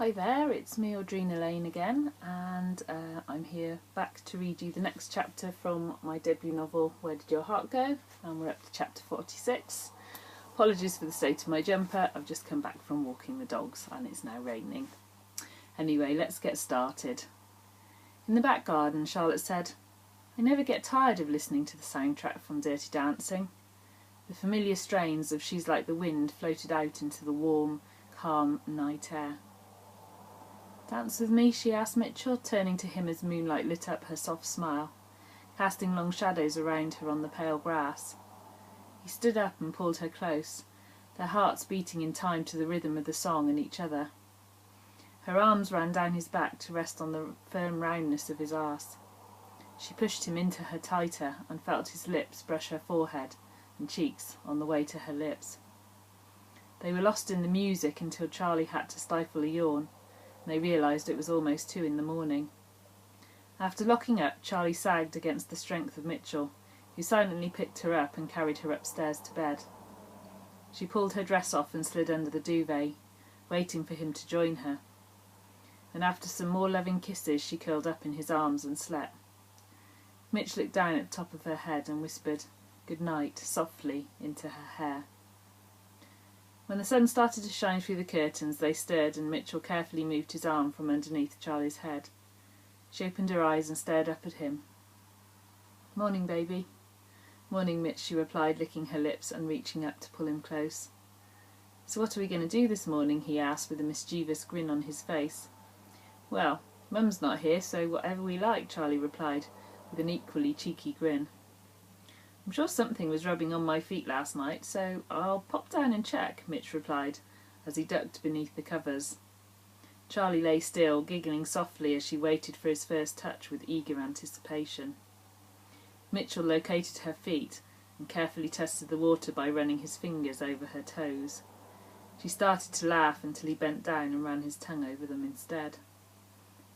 Hi there, it's me Audrina Lane again, and I'm here back to read you the next chapter from my debut novel, Where Did Your Heart Go? And we're up to chapter 46. Apologies for the state of my jumper, I've just come back from walking the dogs and it's now raining. Anyway, let's get started. In the back garden, Charlotte said, "I never get tired of listening to the soundtrack from Dirty Dancing." The familiar strains of She's Like the Wind floated out into the warm, calm night air. "Dance with me?" she asked Mitchell, turning to him as moonlight lit up her soft smile, casting long shadows around her on the pale grass. He stood up and pulled her close, their hearts beating in time to the rhythm of the song and each other. Her arms ran down his back to rest on the firm roundness of his arse. She pushed him into her tighter and felt his lips brush her forehead and cheeks on the way to her lips. They were lost in the music until Charlie had to stifle a yawn. They realised it was almost 2 a.m. After locking up, Charlie sagged against the strength of Mitchell, who silently picked her up and carried her upstairs to bed. She pulled her dress off and slid under the duvet, waiting for him to join her. And after some more loving kisses, she curled up in his arms and slept. Mitch looked down at the top of her head and whispered "good night" softly into her hair. When the sun started to shine through the curtains, they stirred and Mitchell carefully moved his arm from underneath Charlie's head. She opened her eyes and stared up at him. "Morning, baby." "Morning, Mitch," she replied, licking her lips and reaching up to pull him close. "So what are we going to do this morning?" he asked with a mischievous grin on his face. "Well, Mum's not here, so whatever we like," Charlie replied, with an equally cheeky grin. "I'm sure something was rubbing on my feet last night, so I'll pop down and check," Mitch replied, as he ducked beneath the covers. Charlie lay still, giggling softly as she waited for his first touch with eager anticipation. Mitchell located her feet and carefully tested the water by running his fingers over her toes. She started to laugh until he bent down and ran his tongue over them instead.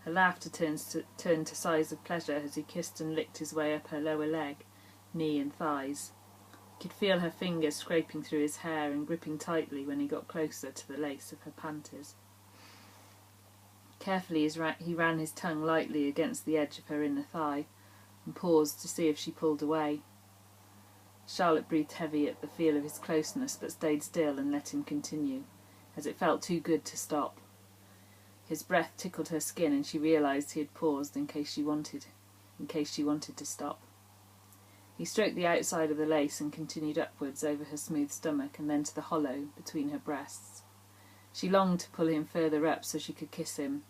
Her laughter turned to sighs of pleasure as he kissed and licked his way up her lower leg, knee and thighs. He could feel her fingers scraping through his hair and gripping tightly when he got closer to the lace of her panties. Carefully he ran his tongue lightly against the edge of her inner thigh and paused to see if she pulled away. Charlotte breathed heavy at the feel of his closeness but stayed still and let him continue, as it felt too good to stop. His breath tickled her skin and she realised he had paused in case she wanted to stop. He stroked the outside of the lace and continued upwards over her smooth stomach and then to the hollow between her breasts. She longed to pull him further up so she could kiss him,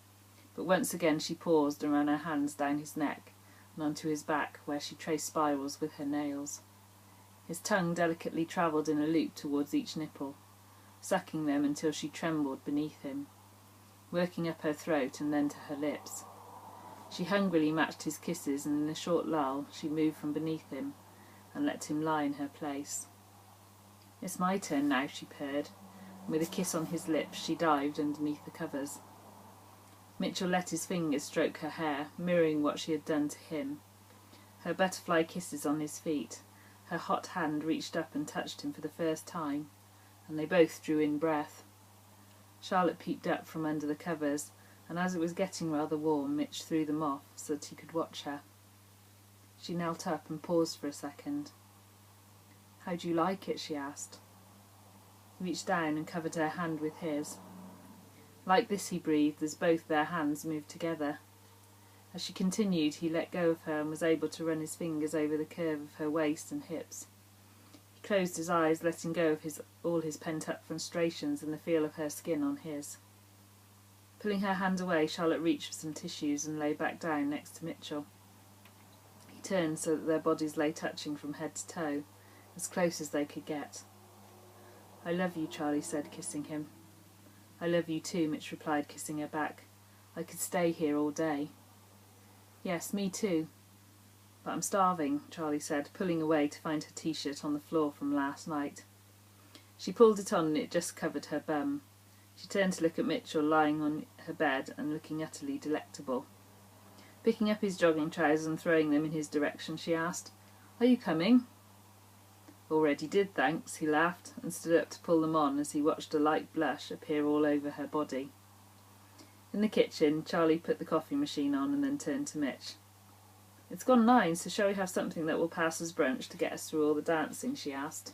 but once again she paused and ran her hands down his neck and onto his back where she traced spirals with her nails. His tongue delicately travelled in a loop towards each nipple, sucking them until she trembled beneath him, working up her throat and then to her lips. She hungrily matched his kisses, and in a short lull she moved from beneath him and let him lie in her place. "It's my turn now," she purred, and with a kiss on his lips she dived underneath the covers. Mitchell let his fingers stroke her hair, mirroring what she had done to him. Her butterfly kisses on his feet, her hot hand reached up and touched him for the first time, and they both drew in breath. Charlotte peeped up from under the covers, and as it was getting rather warm, Mitch threw them off so that he could watch her. She knelt up and paused for a second. "How do you like it?" she asked. He reached down and covered her hand with his. "Like this," he breathed, as both their hands moved together. As she continued, he let go of her and was able to run his fingers over the curve of her waist and hips. He closed his eyes, letting go of all his pent-up frustrations and the feel of her skin on his. Pulling her hand away, Charlotte reached for some tissues and lay back down next to Mitchell. He turned so that their bodies lay touching from head to toe, as close as they could get. "I love you," Charlie said, kissing him. "I love you too," Mitch replied, kissing her back. "I could stay here all day." "Yes, me too. But I'm starving," Charlie said, pulling away to find her t-shirt on the floor from last night. She pulled it on and it just covered her bum. She turned to look at Mitchell lying on her bed and looking utterly delectable. Picking up his jogging trousers and throwing them in his direction, she asked, "Are you coming?" "Already did, thanks," he laughed, and stood up to pull them on as he watched a light blush appear all over her body. In the kitchen, Charlie put the coffee machine on and then turned to Mitch. "It's gone 9, so shall we have something that will pass as brunch to get us through all the dancing?" she asked.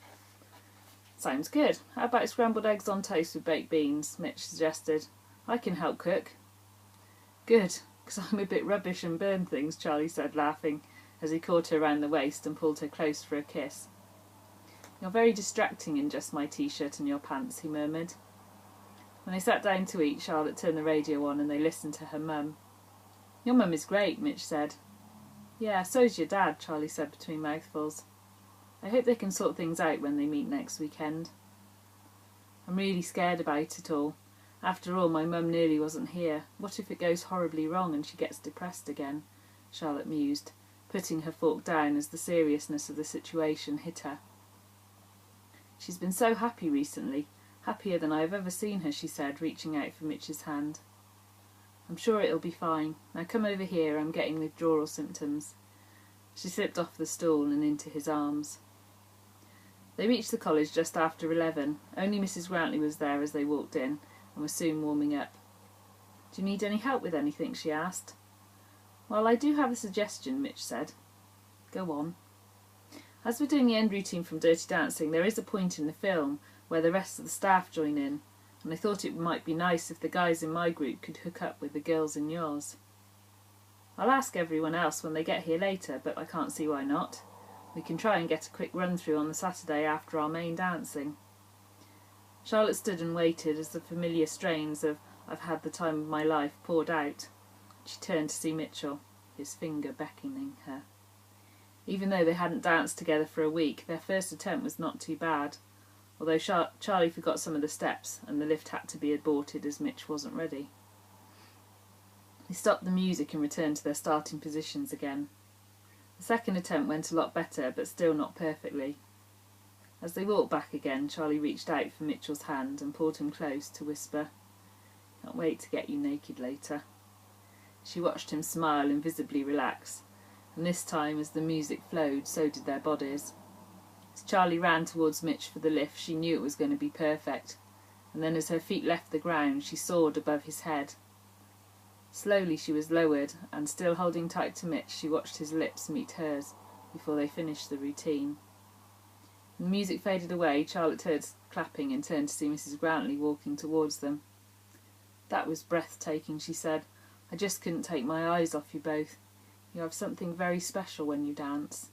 "Sounds good. How about scrambled eggs on toast with baked beans?" Mitch suggested. "I can help cook." "Good, because I'm a bit rubbish and burn things," Charlie said, laughing, as he caught her round the waist and pulled her close for a kiss. "You're very distracting in just my t-shirt and your pants," he murmured. When they sat down to eat, Charlotte turned the radio on and they listened to her mum. "Your mum is great," Mitch said. "Yeah, so's your dad," Charlie said between mouthfuls. "I hope they can sort things out when they meet next weekend." "I'm really scared about it all. After all, my mum nearly wasn't here. What if it goes horribly wrong and she gets depressed again?" Charlotte mused, putting her fork down as the seriousness of the situation hit her. "She's been so happy recently, happier than I have ever seen her," she said, reaching out for Mitch's hand. "I'm sure it'll be fine. Now come over here, I'm getting withdrawal symptoms." She slipped off the stool and into his arms. They reached the college just after 11. Only Mrs. Grantley was there as they walked in, and was soon warming up. "Do you need any help with anything?" she asked. "Well, I do have a suggestion," Mitch said. "Go on." "As we're doing the end routine from Dirty Dancing, there is a point in the film where the rest of the staff join in, and I thought it might be nice if the guys in my group could hook up with the girls in yours. I'll ask everyone else when they get here later, but I can't see why not. We can try and get a quick run-through on the Saturday after our main dancing." Charlotte stood and waited as the familiar strains of "I've Had the Time of My Life" poured out. She turned to see Mitchell, his finger beckoning her. Even though they hadn't danced together for a week, their first attempt was not too bad, although Charlie forgot some of the steps and the lift had to be aborted as Mitch wasn't ready. They stopped the music and returned to their starting positions again. The second attempt went a lot better, but still not perfectly. As they walked back again, Charlie reached out for Mitchell's hand and pulled him close to whisper, "Can't wait to get you naked later." She watched him smile and visibly relax, and this time as the music flowed, so did their bodies. As Charlie ran towards Mitch for the lift, she knew it was going to be perfect, and then as her feet left the ground, she soared above his head. Slowly she was lowered, and still holding tight to Mitch, she watched his lips meet hers before they finished the routine. When the music faded away, Charlotte heard clapping and turned to see Mrs. Grantley walking towards them. "That was breathtaking," she said. "I just couldn't take my eyes off you both. You have something very special when you dance."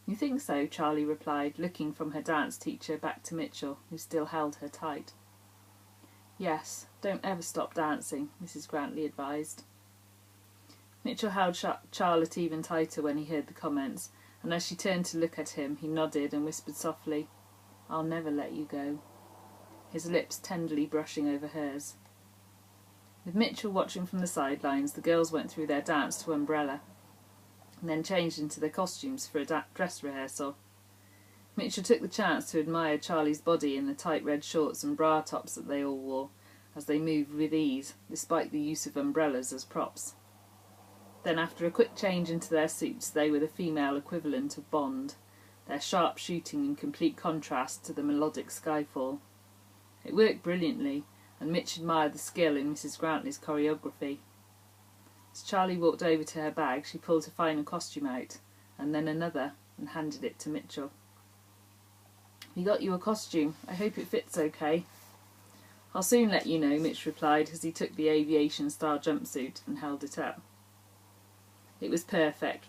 "You think so?" Charlie replied, looking from her dance teacher back to Mitchell, who still held her tight. "Yes, don't ever stop dancing," Mrs. Grantley advised. Mitchell held Charlotte even tighter when he heard the comments, and as she turned to look at him, he nodded and whispered softly, "I'll never let you go," his lips tenderly brushing over hers. With Mitchell watching from the sidelines, the girls went through their dance to Umbrella, and then changed into their costumes for a dress rehearsal. Mitchell took the chance to admire Charlie's body in the tight red shorts and bra tops that they all wore, as they moved with ease, despite the use of umbrellas as props. Then, after a quick change into their suits, they were the female equivalent of Bond, their sharp shooting in complete contrast to the melodic Skyfall. It worked brilliantly, and Mitch admired the skill in Mrs. Grantley's choreography. As Charlie walked over to her bag, she pulled her final costume out, and then another, and handed it to Mitchell. "We got you a costume. I hope it fits okay." "I'll soon let you know," Mitch replied as he took the aviation-style jumpsuit and held it up. It was perfect.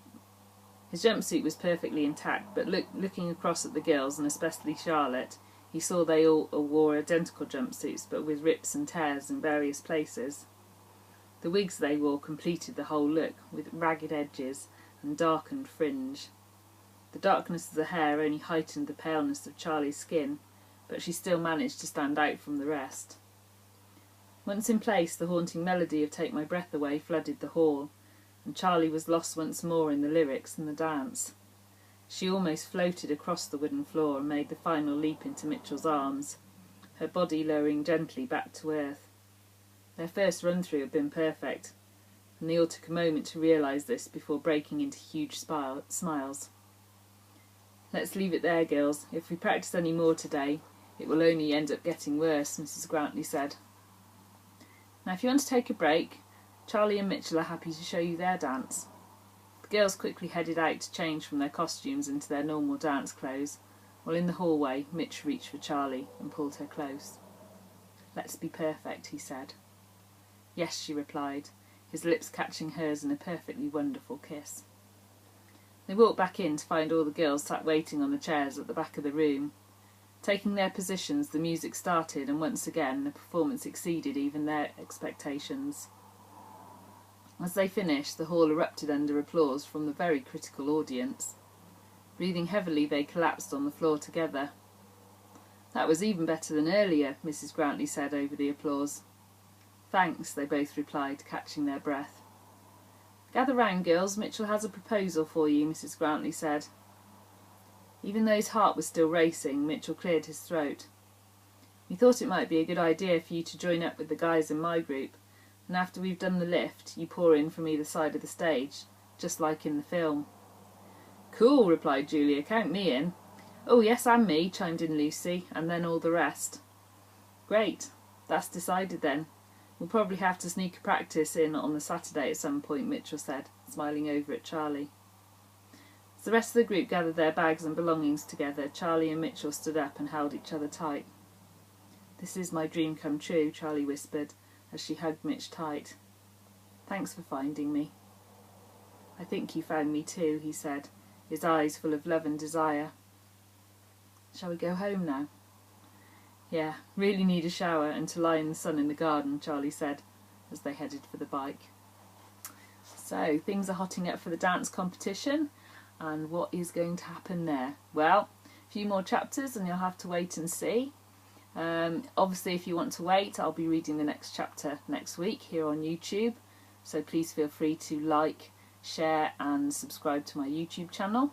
His jumpsuit was perfectly intact, but looking across at the girls, and especially Charlotte, he saw they all wore identical jumpsuits, but with rips and tears in various places. The wigs they wore completed the whole look, with ragged edges and darkened fringe. The darkness of the hair only heightened the paleness of Charlie's skin, but she still managed to stand out from the rest. Once in place, the haunting melody of "Take My Breath Away" flooded the hall, and Charlie was lost once more in the lyrics and the dance. She almost floated across the wooden floor and made the final leap into Mitchell's arms, her body lowering gently back to earth. Their first run-through had been perfect, and they all took a moment to realise this before breaking into huge smiles. "Let's leave it there, girls. If we practice any more today, it will only end up getting worse," Mrs. Grantley said. Now if you want to take a break, Charlie and Mitchell are happy to show you their dance. The girls quickly headed out to change from their costumes into their normal dance clothes, while in the hallway Mitch reached for Charlie and pulled her close. "Let's be perfect," he said. "Yes," she replied, his lips catching hers in a perfectly wonderful kiss. They walked back in to find all the girls sat waiting on the chairs at the back of the room. Taking their positions, the music started, and once again the performance exceeded even their expectations. As they finished, the hall erupted under applause from the very critical audience. Breathing heavily, they collapsed on the floor together. "That was even better than earlier," Mrs. Grantley said over the applause. "Thanks," they both replied, catching their breath. "Gather round, girls, Mitchell has a proposal for you," Mrs. Grantley said. Even though his heart was still racing, Mitchell cleared his throat. "We thought it might be a good idea for you to join up with the guys in my group, and after we've done the lift, you pour in from either side of the stage, just like in the film." "Cool," replied Julia, "count me in." "Oh yes, and me," chimed in Lucy, and then all the rest. "Great, that's decided then. We'll probably have to sneak a practice in on the Saturday at some point," Mitchell said, smiling over at Charlie. As the rest of the group gathered their bags and belongings together, Charlie and Mitchell stood up and held each other tight. "This is my dream come true," Charlie whispered as she hugged Mitch tight. "Thanks for finding me." "I think you found me too," he said, his eyes full of love and desire. "Shall we go home now?" "Yeah, really need a shower and to lie in the sun in the garden," Charlie said as they headed for the bike. So, things are hotting up for the dance competition, and what is going to happen there? Well, a few more chapters and you'll have to wait and see. Obviously, if you want to wait, I'll be reading the next chapter next week here on YouTube, so please feel free to like, share and subscribe to my YouTube channel.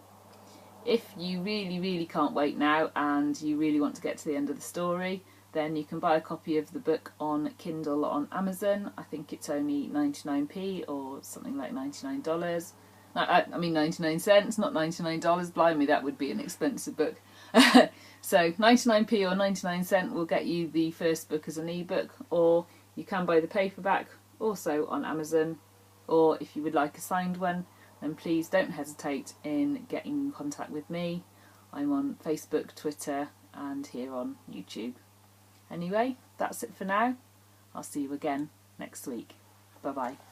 If you really can't wait now and you really want to get to the end of the story, then you can buy a copy of the book on Kindle on Amazon. I think it's only 99p or something like $99. I mean 99 cents, not $99. Blimey, that would be an expensive book. So 99p or 99 cents will get you the first book as an ebook, or you can buy the paperback also on Amazon, or if you would like a signed one, then please don't hesitate in getting in contact with me. I'm on Facebook, Twitter and here on YouTube. Anyway, that's it for now. I'll see you again next week. Bye bye.